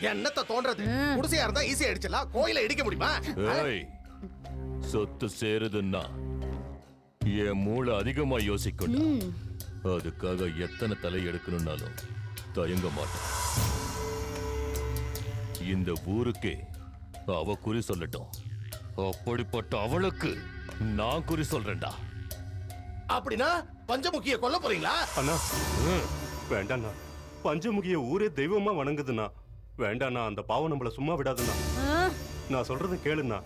என்னத்த தோன்றது? குடிசையா இருந்தா ஈஸியா அடிச்சலாம், கோயில இடிக்க முடியுமா? சொத்து சேருதுன்னா என் மூளை அதிகமா யோசிக்கணும். அதுக்காக எத்தனை தலை எடுக்கணும்னாலும் தயங்க மாட்டேன். இந்த ஊருக்கே அவ குறி சொல்லட்டும். அப்படிப்பட்ட அவளுக்கு நான் குறி சொல்றேன்டா. அப்படின்னா பஞ்சமுகிய கொல்ல போறீங்களா? அண்ணா வேண்டாண்ணா, பஞ்சமுகிய ஊரே தெய்வமா வணங்குதுண்ணா. வேண்டாண்ணா, அந்த பாவம் நம்மள சும்மா விடாதுண்ணா. நான் சொல்றத கேளுண்ணா.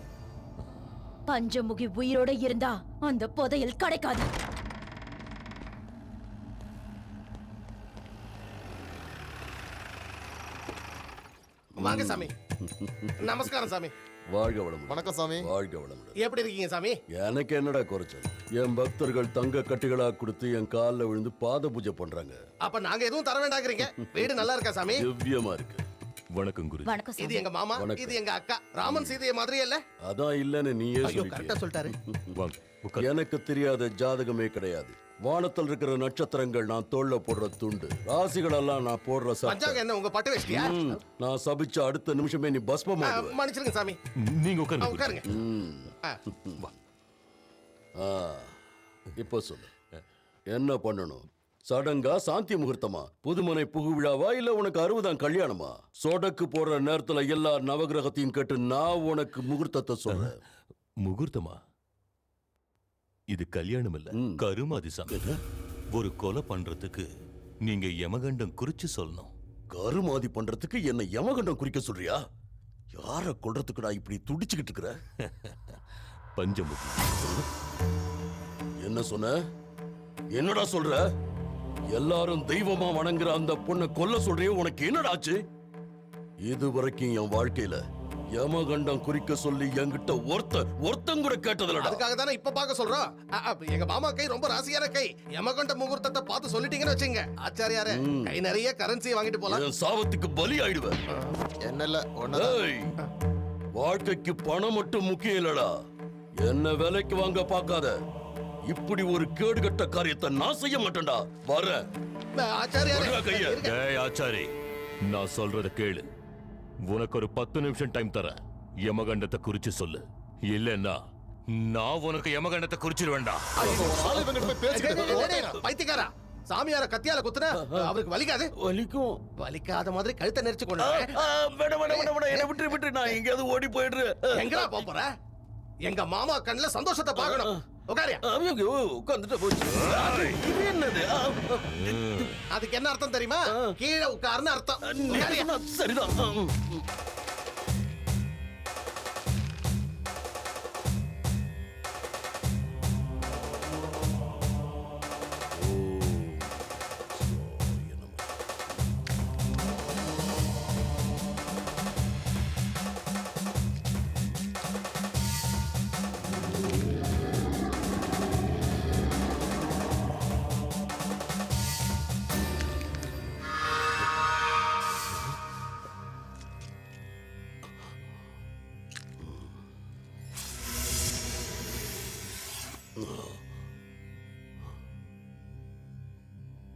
பஞ்சமுகி உயிரோட இருந்தா அந்த புதையல் கிடைக்காது. வாங்க சாமி. நமஸ்காரம் சாமி. வாழ்க வளமுடன். வணக்கம் சாமி. வாழ்க வளமுடன். எப்படி இருக்கீங்க சாமி? எனக்கு என்னடா குறைச்சல்? என் பக்தர்கள் தங்க கட்டிகளா கொடுத்து என் காலில் விழுந்து பாத பூஜை பண்றாங்க. அப்ப நாங்க எதுவும் தர வேண்டாங்கிறீங்க? வீடு நல்லா இருக்கா சாமி? திவ்யமா இருக்கு. வணக்கம் குரு. வணக்கம் இது எங்க மாமா, வணக்கம். இது எங்க அக்கா. ராமன் சீதைய மாதிரியே இல்ல? அதான் இல்லன்னு நீயே ஐயோ, கரெக்டா சொல்லிட்டியே. சொல்லிட்டாரு. வாங்க உட்காரு. எனக்கு தெரியாத ஜாதகமே கிடையாது. வானத்தில் இருக்கிற நட்சத்திரங்கள் நான் தோல்ல போடுற துண்டு, ராசிகள் எல்லாம் நான் போடுற பஞ்சாங்க சட்டை. என்ன உங்க பட்டு வேஷ்டியா? நான் சபிச்ச அடுத்த நிமிஷமே நீ பஸ்பமாடுவ. மன்னிச்சிருங்க சாமி. நீங்க உட்காருங்க. உட்காருங்க. இப்போ சொல்லு, என்ன பண்ணணும்? சடங்கா, சாந்தி முகூர்த்தமா, புதுமனை புகு விழாவா, இல்ல உனக்கு 60ஆம் கல்யாணமா? சொடக்கு போடுற நேரத்துல எல்லா நவகிரகத்தையும் கேட்டு நான் உனக்கு முகூர்த்தத்தை சொல்றேன். முகூர்த்தமா? இது கல்யாணம் இல்ல, கருமாதி சாமி. ஒரு கொலை பண்றதுக்கு நீங்க யமகண்டம் குறிச்சு சொல்லணும். கருமாதி பண்றதுக்கு என்ன யமகண்டம் குறிக்க சொல்றியா? யார கொல்றதுக்குடா இப்படி துடிச்சுக்கிட்டு இருக்கிற? பஞ்சமுகி. என்ன சொன்ன? என்னடா சொல்ற? எல்லாரும் தெய்வமா வணங்குற அந்த பொண்ணை கொல்ல சொல்றியே, உனக்கு என்னடாச்சு? இதுவரைக்கும் என் வாழ்க்கையில யமகண்டம் குறிக்க சொல்லி என்கிட்ட ஒருத்தன் கூட கேட்டதில்லடா. அதுக்காக தானே இப்ப பார்க்க சொல்றோம். எங்க மாமா கை ரொம்ப ராசியான கை. யமகண்ட முகூர்த்தத்தை பார்த்து சொல்லிட்டீங்கன்னு வச்சுங்க, ஆச்சாரியாரே கை நிறைய கரன்சி வாங்கிட்டு போலாம். என் சாபத்துக்கு பலி ஆயிடுவேன். என்னல்ல ஏய், வாழ்க்கைக்கு பணம் மட்டும் முக்கியம் இல்லடா. என்ன வேலைக்கு வாங்க பார்க்காத. இப்படி ஒரு கேடுகட்ட காரியத்தை நான் செய்ய மாட்டேன்டா. வர ஆச்சாரியாரே கைய. இருங்க. ஏய் ஆச்சாரி, நான் சொல்றத கேளு. உனக்கு ஒரு 10 நிமிஷம் டைம் தரேன். யமகண்டத்தை குறிச்சு சொல்லு, இல்லன்னா நான் உனக்கு யமகண்டத்தை குறிச்சிருவேண்டா. பைத்தியக்காரா, சாமியார கத்தியால குத்துனா அவருக்கு வலிக்காது? வலிக்கும். வலிக்காத மாதிரி கழுத்தை நெரிச்சு கொண்டு என்ன விட்டு நான் எங்கேயாவது ஓடி போயிடுறேன். எங்கடா போற? எங்க மாமா கண்ணுல சந்தோஷத்தை பார்க்கணும். உட்காரியா? உட்காந்துட்டு போச்சு. இது என்னது? அதுக்கு என்ன அர்த்தம் தெரியுமா? கீழே உட்கார்னு அர்த்தம். உட்காரியா? சரிதான்.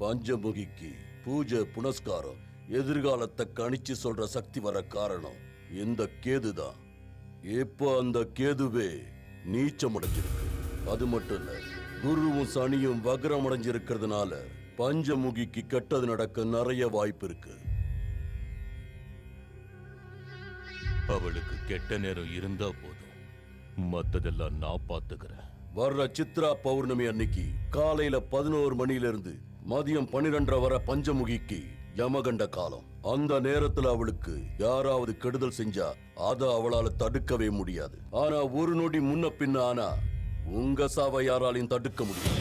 பஞ்சமுகிக்கு பூஜை புனஸ்காரம், எதிர்காலத்தை கணிச்சு சொல்ற சக்தி வர காரணம் இந்த கேதுதான். இப்போ அந்த கேதுவே நீச்சம் அடைஞ்சிருக்கு. அது மட்டும் இல்ல, குருவும் சனியும் வக்ரம் அடைஞ்சிருக்கிறதுனால பஞ்சமுகிக்கு கெட்டது நடக்க நிறைய வாய்ப்பு இருக்கு. அவளுக்கு கெட்ட நேரம் இருந்தா போதும், மத்ததெல்லாம் நான் பாத்துக்கிறேன். வர்ற சித்ரா பௌர்ணமி அன்னைக்கு காலையில 11 மணியிலிருந்து மதியம் 12:30 வரை பஞ்சமுகிக்கு யமகண்ட காலம். அந்த நேரத்துல அவளுக்கு யாராவது கெடுதல் செஞ்சா அத அவளால தடுக்கவே முடியாது. ஆனா ஒரு நொடி முன்ன பின்ன ஆனா உங்க சாவை யாராலையும் தடுக்க முடியாது.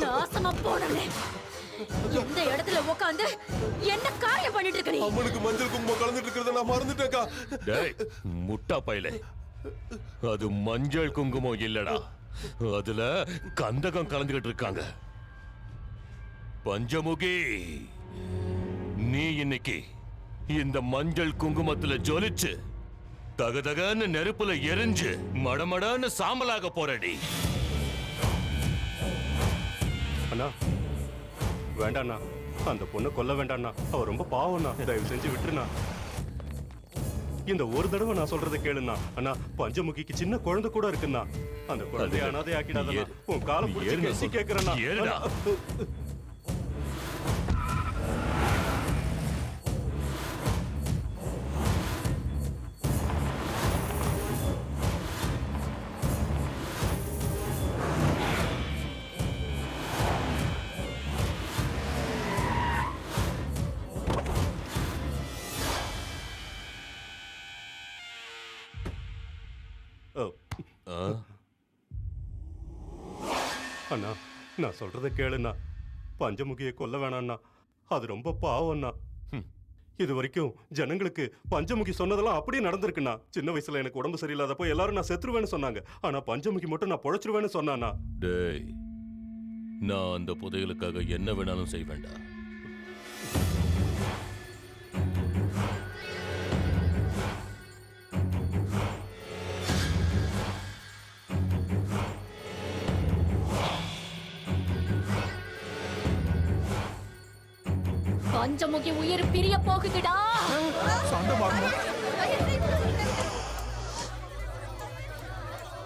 நாசமா போனே. எந்த இடத்துல உட்கார்ந்து என்ன காரியம் பண்ணிட்டு இருக்க நீ? அம்மனுக்கு மஞ்சள் குங்குமம் கலந்துட்டு இருக்கிறத நான் மறந்துட்டேக்கா. டேய் முட்டா பையலே, அது மஞ்சள் குங்குமம் இல்லடா, அதுல கந்தகம் கலந்துகிட்டு இருக்காங்க. பஞ்சமுகி, நீ இன்னைக்கு இந்த மஞ்சள் குங்குமத்துல ஜொலிச்சு தகதகன்னு நெருப்புல எரிஞ்சு மடமடன்னு சாம்பலாக போறடி. அண்ணா வேண்டாண்ணா, அந்த பொண்ணை கொல்ல வேண்டாண்ணா. அவ ரொம்ப பாவம்ண்ணா, தயவு செஞ்சு விட்டுருண்ணா. இந்த ஒரு தடவை நான் சொல்றதை கேளுண்ணா. அண்ணா, பஞ்சமுகிக்கு சின்ன குழந்தை கூட இருக்குண்ணா. அந்த குழந்தைய அனாதை ஆக்கிடாதண்ணா. உன் காலம் பிடிச்சி கெஞ்சி கேட்கிறேண்ணா. அண்ணா, நான் சொல்றதை கேளுண்ணா. பஞ்சமுகியை கொல்ல வேணாண்ணா, அது ரொம்ப பாவம்ண்ணா. இது வரைக்கும் ஜனங்களுக்கு பஞ்சமுகி சொன்னதெல்லாம் அப்படியே நடந்திருக்குண்ணா. சின்ன வயசுல எனக்கு உடம்பு சரியில்லாதப்போ எல்லாரும் நான் செத்துருவேன்னு சொன்னாங்க. ஆனா பஞ்சமுகி மட்டும் நான் பொழைச்சிருவேன்னு சொன்னாண்ணா. டேய், நான் அந்த புதையலுக்காக என்ன வேணாலும் செய்வேண்டா. பஞ்சமுகி உயிர் பிரிய போகுதுடா.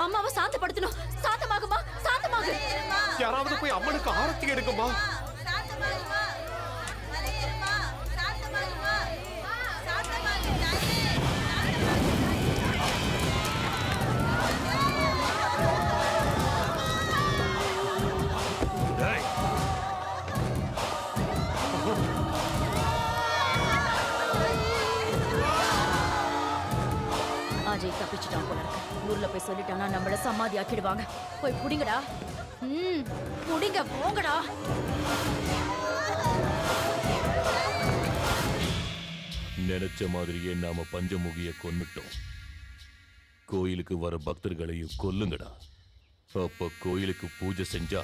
அம்மாவை சாந்தப்படுத்தணும். சாந்தமாகுமா, சாந்தமாகு. யாராவது போய் அம்மனுக்கு ஆரத்தி எடுக்குமா? அஜய் தப்பிச்சுட்டான் போல இருக்கு. ஊர்ல போய் சொல்லிட்டானா நம்மள சமாதி ஆக்கிடுவாங்க. போய் புடிங்கடா. புடிங்க, போங்கடா. நினைச்ச மாதிரியே நாம பஞ்சமுகிய கொன்னுட்டோம். கோயிலுக்கு வர பக்தர்களையும் கொல்லுங்கடா. அப்ப கோயிலுக்கு பூஜை செஞ்சா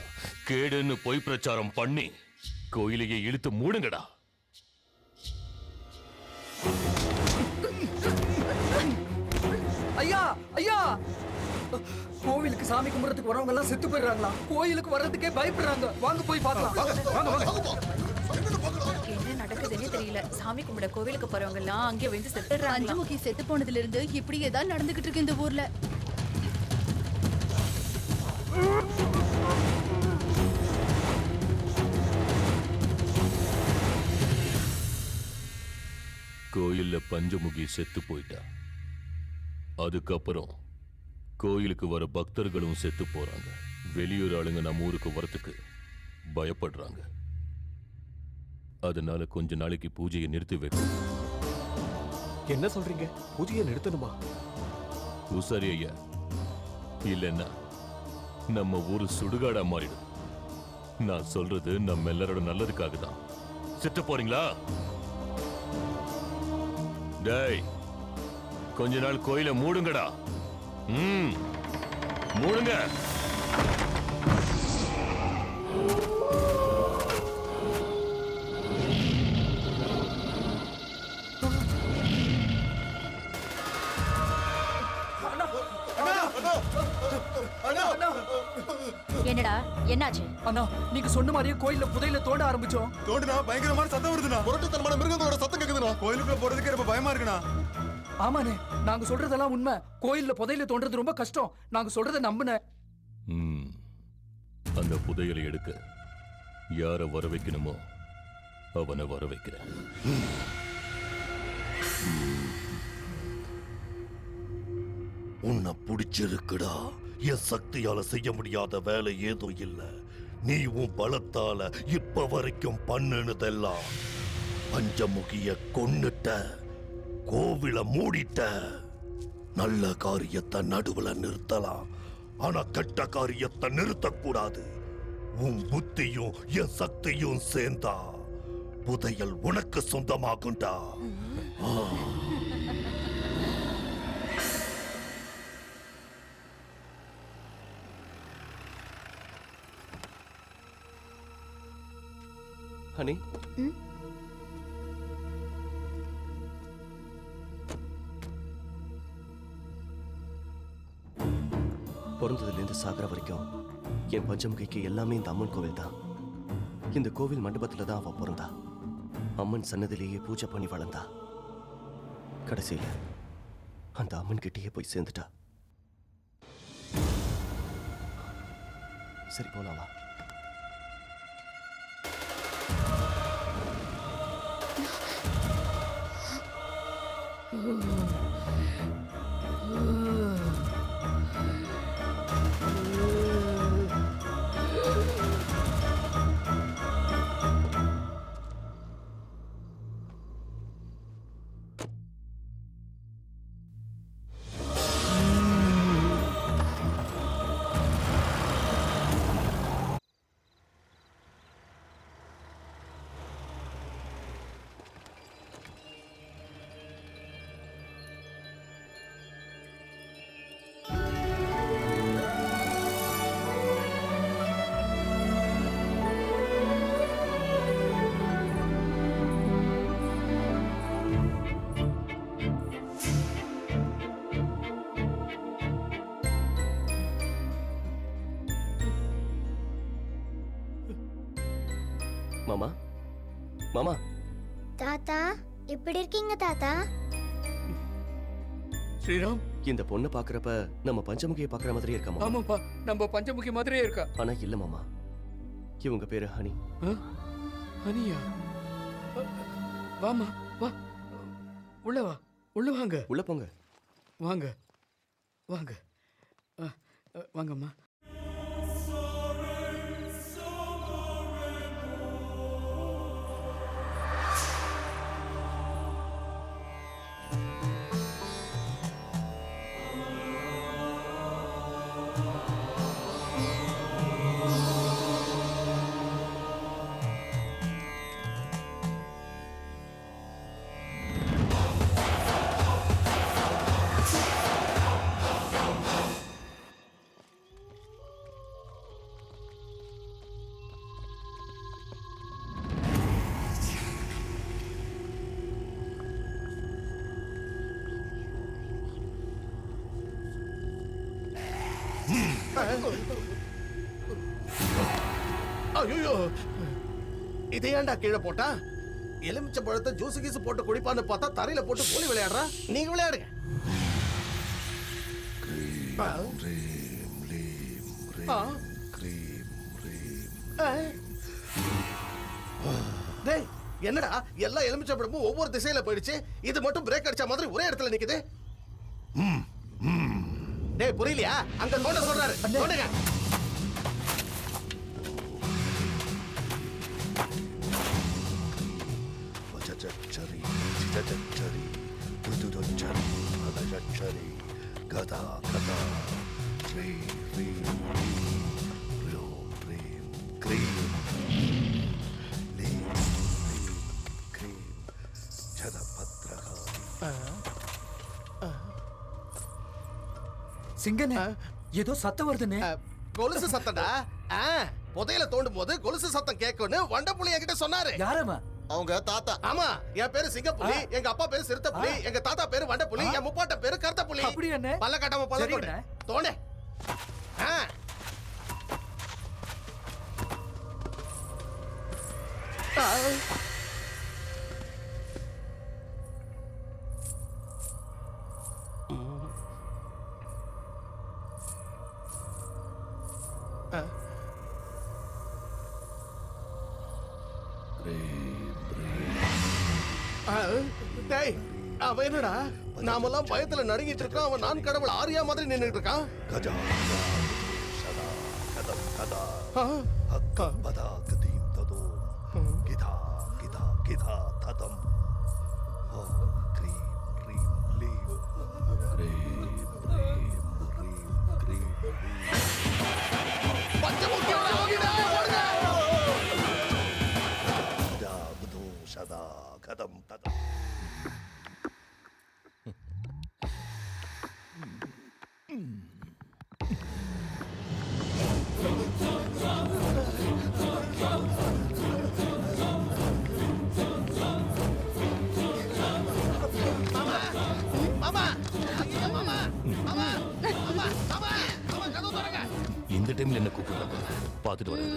கேடுன்னு பொய் பிரச்சாரம் பண்ணி கோயிலையே இழுத்து மூடுங்கடா. ஐயா, ஐயா, கோவிலுக்கு சாமி கும்பிடுறதுக்கு வரவங்க எல்லாம் செத்து போயிடுறாங்களா? கோயிலுக்கு வர்றதுக்கே பயப்படுறாங்க. வாங்க போய் பார்க்கலாம். என்ன நடக்குதுன்னு தெரியல. சாமி கும்பிட கோவிலுக்கு போறவங்க எல்லாம் அங்கே வந்து செத்துறாங்க. பஞ்சமுகி செத்து போனதுல இருந்து இப்படி ஏதாவது நடந்துகிட்டு இருக்கு இந்த ஊர்ல. கோயில்ல பஞ்சமுகி செத்து போயிட்டா. அதுக்கப்புறம் கோயிலுக்கு வர பக்தர்களும் செத்து போறாங்க. வெளியூர் ஆளுங்க நம்ம ஊருக்கு வரத்துக்கு பயப்படுறாங்க. அதனால கொஞ்ச நாளைக்கு பூஜையை நிறுத்தி வைக்கும். என்ன சொல்றீங்க? பூஜையை நிறுத்தணுமா? உசாரி ஐயா, இல்லைன்னா நம்ம ஊரு சுடுகாடா மாறிடும். நான் சொல்றது நம்ம எல்லாரோட நல்லதுக்காக தான். செத்து போறீங்களா? டேய், கொஞ்ச நாள் கோயிலை மூடுங்கடா. மூடுங்க. என்னடா, என்னாச்சு? அண்ணா, நீங்க சொன்ன மாதிரியே கோயில்ல புதையில தோண்ட ஆரம்பிச்சோம். தோண்டுனா பயங்கரமான சத்தம் வருதுண்ணா. புரட்டுத்தனமான மிருகத்தோட சத்தம் கேக்குதுண்ணா. கோயிலுக்குள்ள போறதுக்கே ரொம்ப பயமா இருக்குண்ணா. ஆமாண்ணே, நாங்க சொல்றதெல்லாம் உண்மை. கோயில்ல புதையில தோன்றது ரொம்ப கஷ்டம். நாங்க சொல்றதை நம்புன. அந்த புதையலை எடுக்க யார வர வைக்கணுமோ அவனை வர வைக்கிறேன். உன்னை பிடிச்சிருக்குடா. என் சக்தியால செய்ய முடியாத வேலை ஏதும் இல்ல. நீ உன் பலத்தால இப்ப வரைக்கும் பண்ணுனதெல்லாம் பஞ்சமுகிய கொன்னுட்ட, கோவில மூடிட்ட. நல்ல காரியத்தை நடுவுல நிறுத்தலாம், ஆனா கெட்ட காரியத்தை நிறுத்தக்கூடாது. உன் புத்தியும் என் சக்தியும் சேர்ந்தா புதையல் உனக்கு சொந்தமாகும்டா. ஹனி, பிறந்ததுலேருந்து சாகிற வரைக்கும் என் பஞ்சமுகைக்கு எல்லாமே இந்த அம்மன் கோவில் தான். இந்த கோவில் மண்டபத்தில் தான் அவ பிறந்தா. அம்மன் சன்னதிலேயே பூஜை பண்ணி வளர்ந்தா. கடைசியில் அந்த அம்மன் கிட்டேயே போய் சேர்ந்துட்டா. சரி போலாமா? மாமா, மாமா. தாத்தா எப்படி இருக்கீங்க தாத்தா? ஸ்ரீராம், இந்த பொண்ணை பாக்குறப்ப நம்ம பஞ்சமுகியை பாக்குற மாதிரியே இருக்கா மாமா? ஆமாப்பா, நம்ம பஞ்சமுகி மாதிரியே இருக்கா. ஆனா இல்ல மாமா, இவங்க பேரு ஹனி. ஹனியா? வாமா, வா, உள்ள வா, உள்ள வாங்க. உள்ள போங்க. வாங்க வாங்க வாங்கம்மா. ஐயோ, இதை ஏன்டா கீழே போட்டா? எலுமிச்சை பழத்தை ஜூஸ் கீஸ் போட்டு குடிப்பான்னு பார்த்தா தரையில போட்டு கோலி விளையாடுறா. நீங்க விளையாடுங்க. டேய், என்னடா எல்லா எலுமிச்சை பழமும் ஒவ்வொரு திசையில போயிடுச்சு, இது மட்டும் பிரேக் அடிச்ச மாதிரி ஒரே இடத்துல நிக்குது. டேய், புரியலையா? அங்க தோண்ட சொல்றாரு, தோண்டுங்க. கதா கதா ஸ்ரீ ஸ்ரீ க்ளோம் க்ரீம் க்ரீம் லீம் லீம் க்ரீம் ஜதபத்ரகா. சிங்கனே, ஏதோ சத்தம் வருதுன்னு. கொலுசு சத்தம்டா. புதையில தோண்டும் போது கொலுசு சத்தம் கேட்கும்னு வண்டப்புலி என்கிட்ட சொன்னாரு. யாரம்மா? அவங்க தாத்தா. ஆமா, என் பேரு சிங்கப்புலி, எங்க அப்பா பேரு சிறுத்தைப்புலி, எங்க தாத்தா பேரு வண்டப்புலி, என் முப்பாட்ட பேரு கருத்தப்புலி. அப்படி என்ன? பல்ல கட்டாம பல்ல சரி தோண்டு. அண்ணே. தோண்டு. டேய், அவன் என்னடா நாமெல்லாம் பயத்துல நடுங்கிட்டு இருக்கோம், அவன் நான் கடவுள் ஆரியா மாதிரி நின்னுட்டு இருக்கான். கஜா சதா கதம் கதா ஹக்கம் பதா கதீம் ததோ கிதா கிதா கிதா ததம் க்ரீம் க்ரீம் லீம் க்ரீம் க்ரீம் க்ரீம் க்ரீம் பஞ்சமுக்கியோட ஓடிடா, ஓடுங்க. கஜா புதோ சதா கதம் ததம். மாமா, ஐயோ மாமா, மாமா, மாமா, மாமா, மாமா, கதவு இந்த டைம்ல என்ன கூப்பிடுறாங்க பார்த்துட்டு வரேன்